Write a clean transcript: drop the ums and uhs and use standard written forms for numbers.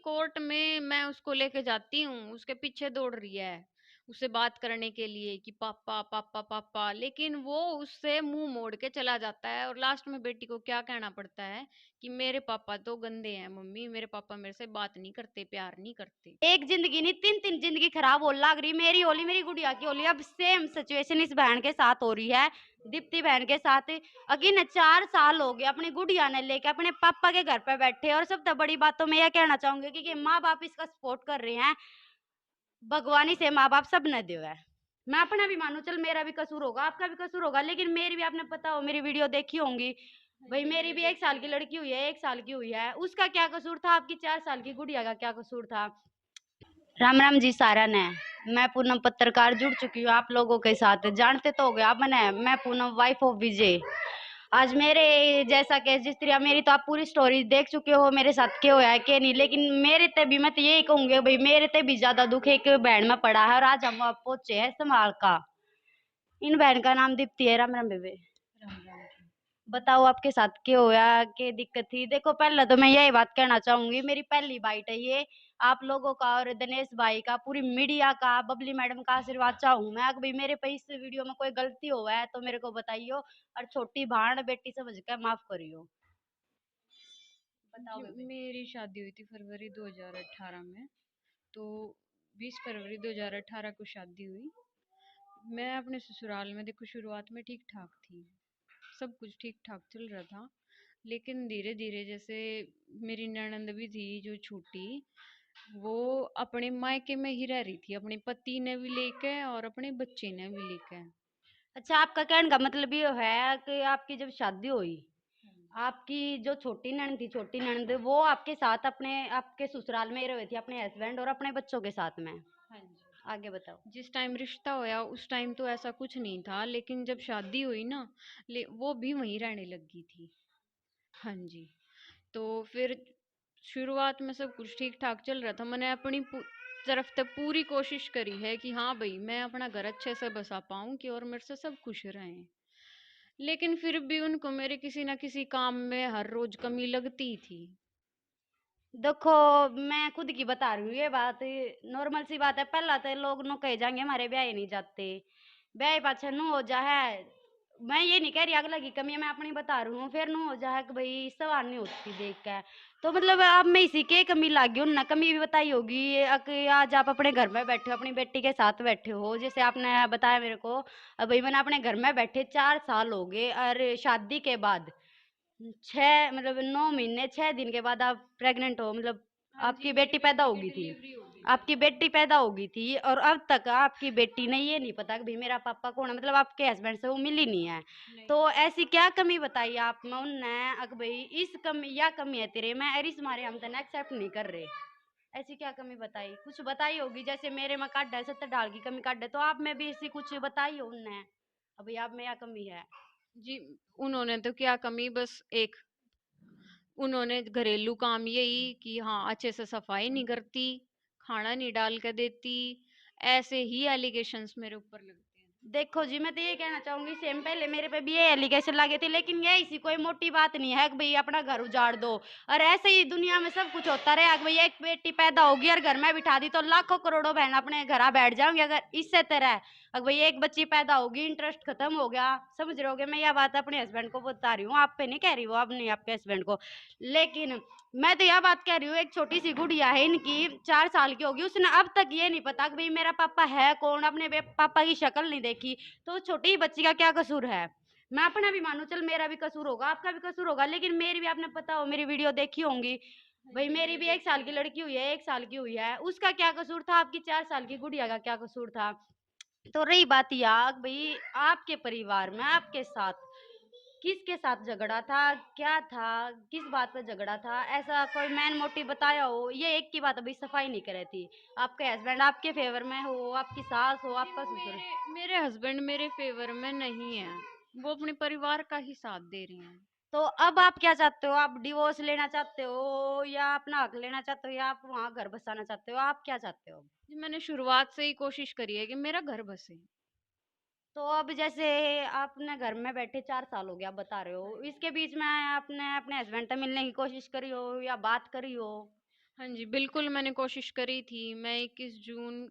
Court में मैं उसको लेके जाती हूँ, उसके पीछे दौड़ रही है उससे बात करने के लिए कि पापा पापा पापा, लेकिन वो उससे मुंह मोड़ के चला जाता है। और लास्ट में बेटी को क्या कहना पड़ता है कि मेरे पापा तो गंदे हैं मम्मी, मेरे पापा मेरे से बात नहीं करते, प्यार नहीं करते। एक जिंदगी नहीं, तीन तीन जिंदगी खराब हो लग रही। मेरी होली, मेरी गुड़िया की होली। अब सेम सिचुएशन इस बहन के साथ हो रही है, दीप्ति बहन के साथ। अगिन 4 साल हो गए अपनी गुड़िया ने लेके अपने पापा के घर पे बैठे। और सबसे बड़ी बात तो मैं ये कहना चाहूंगी कि माँ बाप इसका सपोर्ट कर रहे हैं। भगवानी से माँ बाप सब न दो है। मैं अपना भी मानू, चल मेरा भी कसूर होगा, आपका भी कसूर होगा, लेकिन मेरी भी, आपने पता हो मेरी वीडियो देखी होंगी भाई, मेरी भी 1 साल की लड़की हुई है, 1 साल की हुई है, उसका क्या कसूर था? आपकी 4 साल की गुड़िया का क्या कसूर था? राम राम जी सारा ने। मैं पूनम पत्रकार जुड़ चुकी हूँ आप लोगों के साथ। जानते तो हो गया आप मैंने, मैं पूनम वाइफ ऑफ विजय। आज मेरे जैसा केस जिस तरह मेरी तो आप पूरी स्टोरी देख चुके हो मेरे साथ क्या होया है क्या नहीं, लेकिन मेरे ते भी मैं तो यही कहूंगी भाई, मेरे ते भी ज्यादा दुख एक बहन में पड़ा है। और आज हम पहुंचे हैं संभाल का। इन बहन का नाम दीप्ति है। राम राम बेबे। बताओ आपके साथ क्या होया, क्या दिक्कत थी? देखो पहले तो मैं यही बात कहना चाहूंगी, मेरी पहली बाइट है ये। आप लोगों का और दिनेश भाई का, पूरी मीडिया का, बबली मैडम का आशीर्वाद चाहूँ मैं। अगर भाई मेरे पे इस वीडियो में कोई गलती हुआ है तो मेरे को बताइयो, और छोटी भाण बेटी समझ के माफ करियो। बताओ जी, बेबे। मेरी शादी हुई थी फरवरी 2018 में। तो 20 फरवरी 2018 को शादी हुई। मैं अपने ससुराल में, देखो शुरुआत में ठीक ठाक थी, सब कुछ ठीक ठाक चल रहा था। लेकिन धीरे धीरे जैसे मेरी ननंद भी थी जो छोटी, वो अपने मायके में ही रह रही थी, अपने पति ने भी लेके और अपने बच्चे ने भी लेके। अच्छा, आपका कहने का मतलब ये है कि आपकी जब शादी हुई, आपकी जो छोटी ननद थी, छोटी ननद वो आपके साथ अपने आपके ससुराल में ही रही थी, अपने हस्बैंड और अपने बच्चों के साथ में? हाँ जी। आगे बताओ। जिस टाइम रिश्ता होया उस टाइम तो ऐसा कुछ नहीं था, लेकिन जब शादी हुई ना, वो भी वहीं रहने लगी थी। हाँ जी। तो फिर शुरुआत में सब कुछ ठीक ठाक चल रहा था, मैंने अपनी तरफ से पूरी कोशिश करी है कि हाँ भाई मैं अपना घर अच्छे से बसा पाऊँ कि और मेरे से सब खुश रहें। लेकिन फिर भी उनको मेरे किसी ना किसी काम में हर रोज कमी लगती थी। देखो, मैं खुद की बता रही हूँ ये बात। नॉर्मल सी बात है, पहला तो लोग नो कहे जाएंगे हमारे ब्याह ही नहीं जाते, ब्याह पाछे नु हो जा है। मैं ये नहीं कह रही अगला की कमी है, मैं अपनी बता रही हूँ। फिर नु हो जा है कि भाई सवाल नहीं होती देख के। तो मतलब अब मैं इसी के कमी लागी हूँ ना, कमी भी बताई होगी कि आज आप अपने घर में बैठे हो, अपनी बेटी के साथ बैठे हो, जैसे आपने बताया मेरे को। अब भाई मैंने अपने घर में बैठे 4 साल हो गए, और शादी के बाद 9 महीने 6 दिन के बाद आप प्रेग्नेंट हो, मतलब हाँ जी, आपकी मेरी बेटी पैदा बेटी की होगी थी। डिलीवरी हो गई थी। आपकी बेटी पैदा होगी थी, और अब तक आपकी बेटी ने ये नहीं पता कि भाई मेरा पापा कौन है, मतलब आपके हस्बैंड से वो मिली नहीं है। नहीं। तो ऐसी क्या कमी बताई आप में उनने अक भाई इस कमी या कमी है तेरे में, अरे मारे हम तो एक्सेप्ट नहीं कर रहे? ऐसी क्या कमी बताई? कुछ बताई होगी, जैसे मेरे में काट है 70 ढाल की कमी काट है, तो आप में भी ऐसी कुछ बताई हो उनने अभी आप में या कमी है? जी, उन्होंने तो क्या कमी, बस एक उन्होंने घरेलू काम यही कि हाँ अच्छे से सफाई नहीं करती, खाना नहीं डाल के देती, ऐसे ही एलिगेशंस मेरे ऊपर लगते हैं। देखो जी, मैं तो ये कहना चाहूंगी, सेम पहले मेरे पे भी ये एलिगेशन लगे थे, लेकिन ये इसी कोई मोटी बात नहीं है कि भाई अपना घर उजाड़ दो। और ऐसे ही दुनिया में सब कुछ होता रहे, अगर भाई एक बेटी पैदा होगी और घर में बिठा दी तो लाखों करोड़ों बहन अपने घर बैठ जाओगे। अगर इससे तरह अगर भाई एक बच्ची पैदा होगी, इंटरेस्ट खत्म हो गया, समझ रहे होगे। मैं यह बात अपने हस्बैंड को बता रही हूँ, आप पे नहीं कह रही हूँ, अब नहीं आपके हस्बैंड को। लेकिन मैं तो यह बात कह रही हूँ, एक छोटी सी गुड़िया है इनकी, 4 साल की होगी, उसने अब तक ये नहीं पता कि भाई मेरा पापा है कौन, अपने पापा की शक्ल नहीं देखी। तो छोटी ही बच्ची का क्या कसूर है? मैं अपना भी मानू, चल मेरा भी कसूर होगा, आपका भी कसूर होगा, लेकिन मेरी भी, आपने पता हो मेरी वीडियो देखी होंगी हाँ भाई, जी, मेरी मैंने भी एक देखी साल है। की लड़की हुई है, 1 साल की हुई है, उसका क्या कसूर था? आपकी 4 साल की गुड़िया का क्या कसूर था? तो रही बात यार भाई, आपके परिवार में आपके साथ किसके साथ झगड़ा था, क्या था, किस बात पर झगड़ा था? ऐसा कोई मैन मोटिव बताया हो? ये एक की बात अभी सफाई नहीं करे थी, आपके हस्बैंड आपके फेवर में हो, आपकी सास हो, जी, आपका ससुर। मेरे मेरे हस्बैंड मेरे फेवर में नहीं है, वो अपने परिवार का ही साथ दे रहे हैं। तो अब आप क्या चाहते हो? आप डिवोर्स लेना चाहते हो, या अपना हक लेना चाहते हो, या आप वहां घर बसाना चाहते हो? आप क्या चाहते हो? जी, मैंने शुरुआत से ही कोशिश करी है कि मेरा घर बसे। तो अब जैसे आपने घर में बैठे 4 साल हो गया, आप बता रहे हो, इसके बीच में आपने अपने हस्बैंड से मिलने की कोशिश करी हो या बात करी हो? हाँ जी, बिल्कुल मैंने कोशिश करी थी। मैं 21 जून